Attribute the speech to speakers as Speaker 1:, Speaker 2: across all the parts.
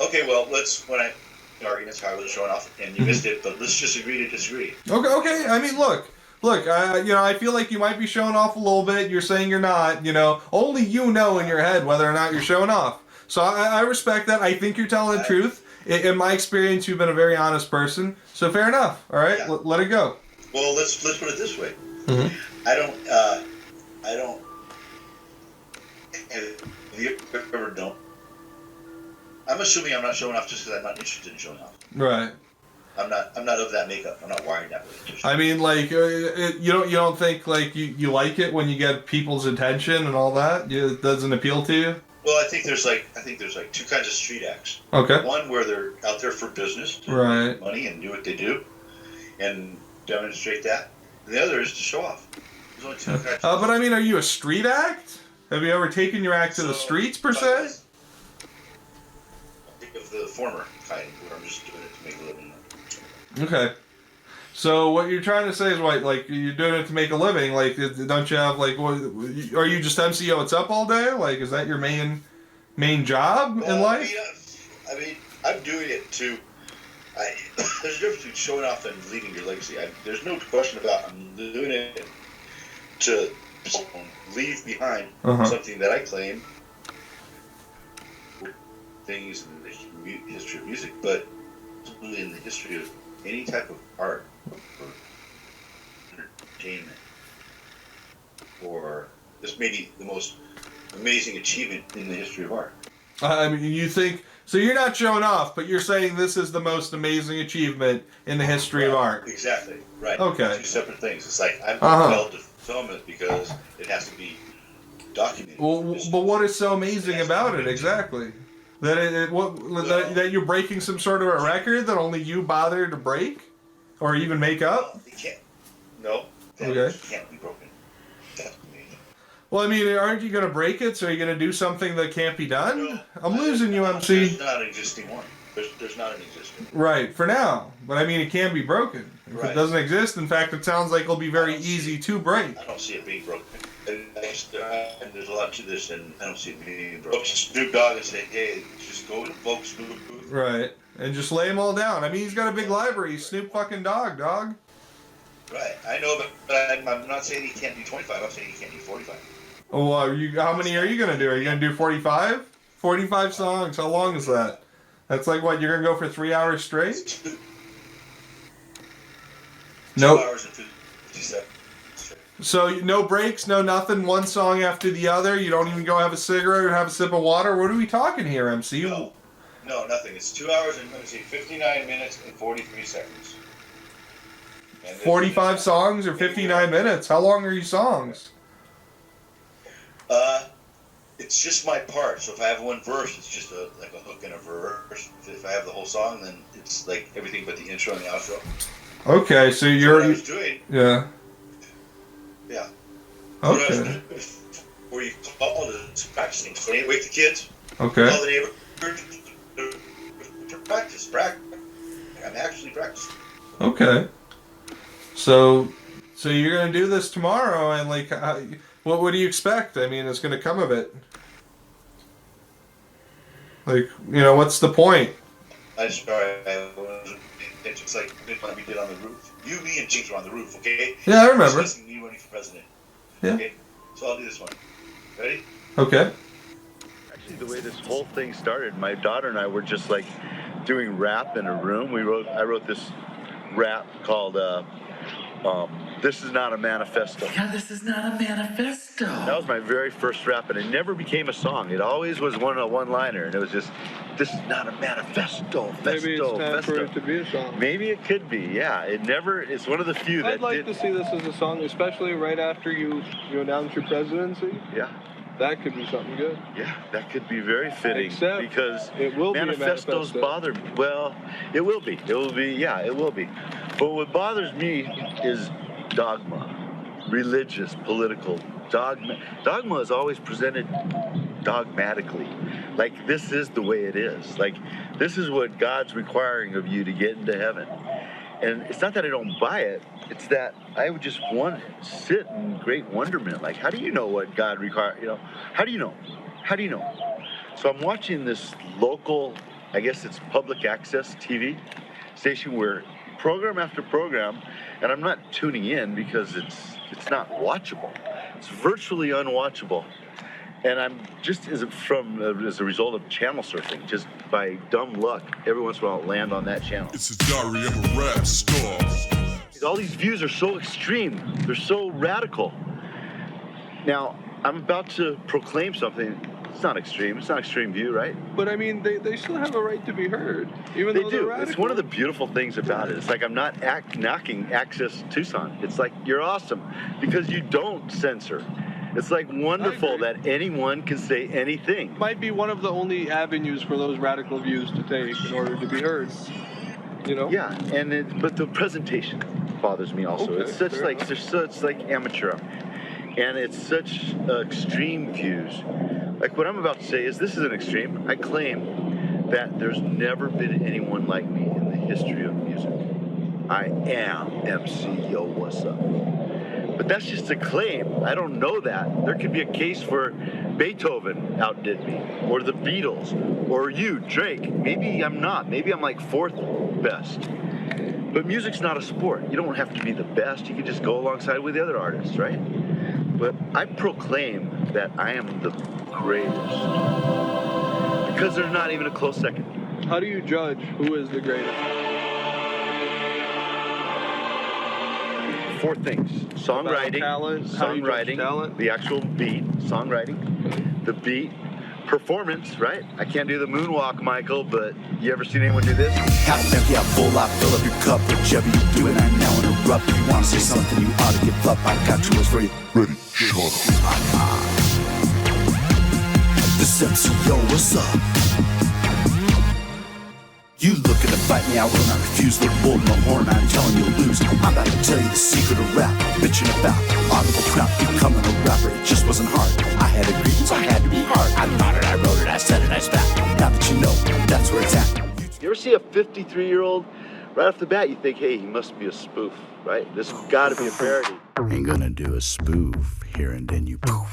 Speaker 1: Okay, well, when I arguments, how I was showing off, and you missed it, but let's just agree to disagree.
Speaker 2: Okay. I mean, look. I feel like you might be showing off a little bit. You're saying you're not. Only you know in your head whether or not you're showing off. So I respect that. I think you're telling the truth. In my experience, you've been a very honest person. So fair enough. All right,
Speaker 1: Yeah.
Speaker 2: let it go.
Speaker 1: Well, let's put it this way.
Speaker 2: Mm-hmm.
Speaker 1: I don't. I don't. Have you ever don't? I'm assuming I'm not showing off just because I'm not interested in showing off.
Speaker 2: Right.
Speaker 1: I'm not of that makeup. I'm not wired that way.
Speaker 2: I mean, like, you don't think like you like it when you get people's attention and all that? It doesn't appeal to you?
Speaker 1: Well, I think there's like two kinds of street acts.
Speaker 2: Okay.
Speaker 1: One where they're out there for business, to
Speaker 2: Right.
Speaker 1: make money and do what they do, and demonstrate that. And the other is to show off. There's only two kinds.
Speaker 2: But I mean, are you a street act? Have you ever taken your act to the streets per se?
Speaker 1: I think of the former kind, where I'm just doing it to make a living.
Speaker 2: Okay. So what you're trying to say is what, like, you're doing it to make a living? Like, don't you have like, what, are you just MC What's Up all day? Like, is that your main job in life?
Speaker 1: I mean, I'm doing it to. There's a difference between showing off and leaving your legacy. There's no question about I'm doing it to leave behind something that I claim things in the history of music, but in the history of any type of art or entertainment, or this may be the most amazing achievement in the history of art.
Speaker 2: I mean, you think so? You're not showing off, but you're saying this is the most amazing achievement in the history of art.
Speaker 1: Exactly. Right.
Speaker 2: Okay.
Speaker 1: Two separate things. It's like I'm compelled to film it because it has to be documented.
Speaker 2: Well, but what is so amazing about it exactly? That you're breaking some sort of a record that only you bother to break, or even make up?
Speaker 1: It can't. No.
Speaker 2: Okay.
Speaker 1: It can't be broken. That's amazing.
Speaker 2: Well, I mean, aren't you going to break it? So are you going to do something that can't be done?
Speaker 1: No,
Speaker 2: I'm losing you, MC.
Speaker 1: There's not an existing one. There's not an existing one.
Speaker 2: Right, for now. But I mean, it can be broken. If it doesn't exist, in fact, it sounds like it'll be very easy to break.
Speaker 1: I don't see it being broken. And there's a lot to this, and I don't see it being broken. Snoop Dogg and say, hey, just go to folks.
Speaker 2: Right, and just lay them all down. I mean, he's got a big library. He's Snoop fucking dog.
Speaker 1: Right, I know, but I'm not saying he can't do 25. I'm saying he can't do 45.
Speaker 2: Oh, how many are you going to do? Are you going to do 45? 45 songs. How long is that? That's like what, you're going to go for 3 hours straight? Nope.
Speaker 1: 2 hours and 57.
Speaker 2: So no breaks, no nothing, one song after the other. You don't even go have a cigarette or have a sip of water. What are we talking here, MC?
Speaker 1: No, nothing. It's 2 hours and, let me see, 59 minutes and 43 seconds. And
Speaker 2: 45 songs or 59 minutes? How long are your songs?
Speaker 1: It's just my part. So if I have one verse, it's just like a hook and a verse. If I have the whole song, then it's like everything but the intro and the outro.
Speaker 2: Okay, so you're...
Speaker 1: What I was doing...
Speaker 2: Yeah.
Speaker 1: Yeah.
Speaker 2: Okay.
Speaker 1: Where you call it practicing. So you wake the kids.
Speaker 2: Okay.
Speaker 1: Call the neighbor. Practice. I'm actually practicing.
Speaker 2: Okay. So you're gonna do this tomorrow, and like, what do you expect? I mean, it's gonna come of it. Like, what's the point?
Speaker 1: I'm sorry. It's like what we did on the roof. You, me, and James were on the roof. Okay.
Speaker 2: Yeah, I remember.
Speaker 1: Discussing you running for president.
Speaker 2: Yeah.
Speaker 1: Okay. So I'll do this one. Ready?
Speaker 2: Okay.
Speaker 3: Actually, the way this whole thing started, my daughter and I were just like doing rap in a room. I wrote this rap called This Is Not a Manifesto.
Speaker 4: Yeah, this is not a manifesto.
Speaker 3: That was my very first rap, and it never became a song. It always was a one-liner, and it was just, this is not a manifesto.
Speaker 5: Maybe it's time for it to be a song.
Speaker 3: Maybe it could be, yeah. It's one of the few that
Speaker 5: I'd like to see this as a song, especially right after you announce your presidency.
Speaker 3: Yeah.
Speaker 5: That could be something good.
Speaker 3: Yeah, that could be very fitting.
Speaker 5: Except
Speaker 3: because
Speaker 5: it will
Speaker 3: manifestos
Speaker 5: be a manifesto.
Speaker 3: bother me. Well, it will be. It will be, yeah, it will be. But what bothers me is dogma. Religious, political dogma. Dogma is always presented dogmatically. Like, this is the way it is. Like, this is what God's requiring of you to get into heaven. And it's not that I don't buy it, it's that I would just want to sit in great wonderment. Like, how do you know what God requires? How do you know? How do you know? So I'm watching this local I guess it's public access TV station where program after program, and I'm not tuning in because it's not watchable. It's virtually unwatchable. And I'm just as a result of channel surfing, just by dumb luck, every once in a while I'll land on that channel.
Speaker 6: It's a diary of a rap star.
Speaker 3: All these views are so extreme. They're so radical. Now, I'm about to proclaim something. It's not extreme. It's not extreme view, right?
Speaker 5: But I mean, they still have a right to be heard, even
Speaker 3: They
Speaker 5: though they're
Speaker 3: do.
Speaker 5: radical.
Speaker 3: It's one of the beautiful things about it. It's like I'm not knocking Access Tucson. It's like you're awesome because you don't censor. It's like wonderful that anyone can say anything.
Speaker 5: Might be one of the only avenues for those radical views to take in order to be heard. You know?
Speaker 3: Yeah, but the presentation bothers me also.
Speaker 5: Okay,
Speaker 3: It's such
Speaker 5: fair
Speaker 3: like
Speaker 5: enough.
Speaker 3: there's such like amateur, and it's such extreme views. Like what I'm about to say is this is an extreme. I claim that there's never been anyone like me in the history of music. I am MC Yo, what's up? But that's just a claim. I don't know that. There could be a case for Beethoven outdid me, or the Beatles, or you, Drake. Maybe I'm not. Maybe I'm like fourth best. But music's not a sport. You don't have to be the best. You can just go alongside with the other artists, right? But I proclaim that I am the greatest. Because there's not even a close second.
Speaker 5: How do you judge who is the greatest?
Speaker 3: 4 things: songwriting,
Speaker 5: talent, how do you judge talent?
Speaker 3: the actual beat, songwriting, the beat, performance, right? I can't do the moonwalk, Michael, but you ever seen anyone do this?
Speaker 7: Half empty, half full, I fill up your cup. Whichever you do it, I now interrupt. If you wanna say something, you ought to give up. I got you as for you.
Speaker 6: Ready, shut up.
Speaker 7: This MC, yo, what's up? You looking to fight me, I will not refuse. Look bull, no horn, I'm telling you to lose. I'm about to tell you the secret of rap. Bitching about audible crap, becoming a rapper, it just wasn't hard. I had a grievance, I had to be hard. I thought it, I wrote it, I said it, I spat. Now that you know, that's where it's at.
Speaker 3: You ever see a 53-year-old, right off the bat, you think, hey, he must be a spoof, right? This has got to be a parody.
Speaker 7: Ain't gonna do a spoof here and then you poof.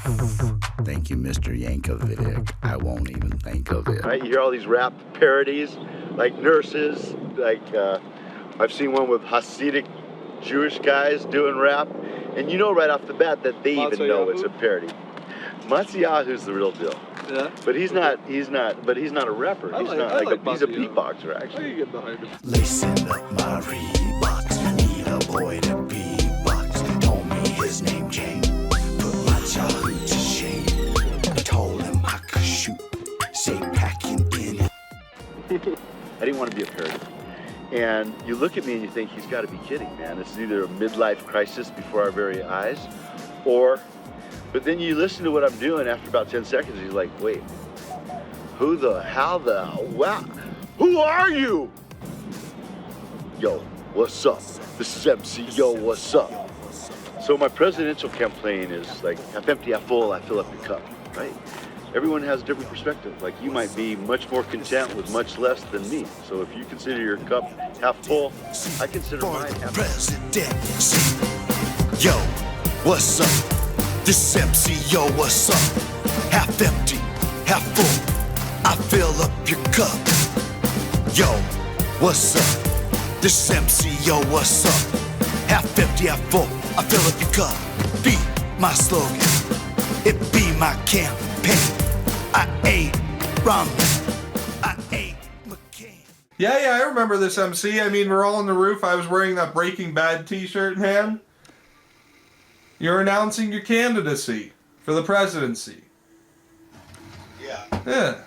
Speaker 7: Thank you, Mr. Yankovic. I won't even think of it.
Speaker 3: Right? You hear all these rap parodies, like nurses, like I've seen one with Hasidic Jewish guys doing rap, and you know right off the bat that they even know it's a parody. Matsuyahu's the real deal.
Speaker 5: Yeah.
Speaker 3: But he's not a rapper. He's not
Speaker 5: like
Speaker 3: he's a
Speaker 5: Matsuyahu.
Speaker 3: beatboxer
Speaker 5: I
Speaker 3: actually.
Speaker 5: can get behind him.
Speaker 7: Lacing up my Reeboks, need a boy to beatbox. Told me his name James, put my childhood to shame. I told him I could shoot, say packing in it.
Speaker 3: I didn't want to be a parody. And you look at me and you think he's got to be kidding, man. It's either a midlife crisis before our very eyes, but then you listen to what I'm doing after about 10 seconds, and you're like, wait, wow, who are you? Yo, what's up? This is MC, yo, what's up? So my presidential campaign is like, half empty, half full, I fill up your cup, right? Everyone has a different perspective. Like you might be much more content with much less than me. So if you consider your cup half full, I consider mine half full.
Speaker 7: Presidency. Yo, what's up? This MC, yo, what's up? Half empty, half full. I fill up your cup. Yo, what's up? This MC, yo, what's up? Half empty, half full. I fill up your cup. Be my slogan. It be my campaign. I ain't Romney. I ain't McCain.
Speaker 2: Yeah, I remember this MC. I mean, we're all on the roof. I was wearing that Breaking Bad t-shirt in hand. You're announcing your candidacy for the presidency.
Speaker 1: Yeah.
Speaker 2: Yeah.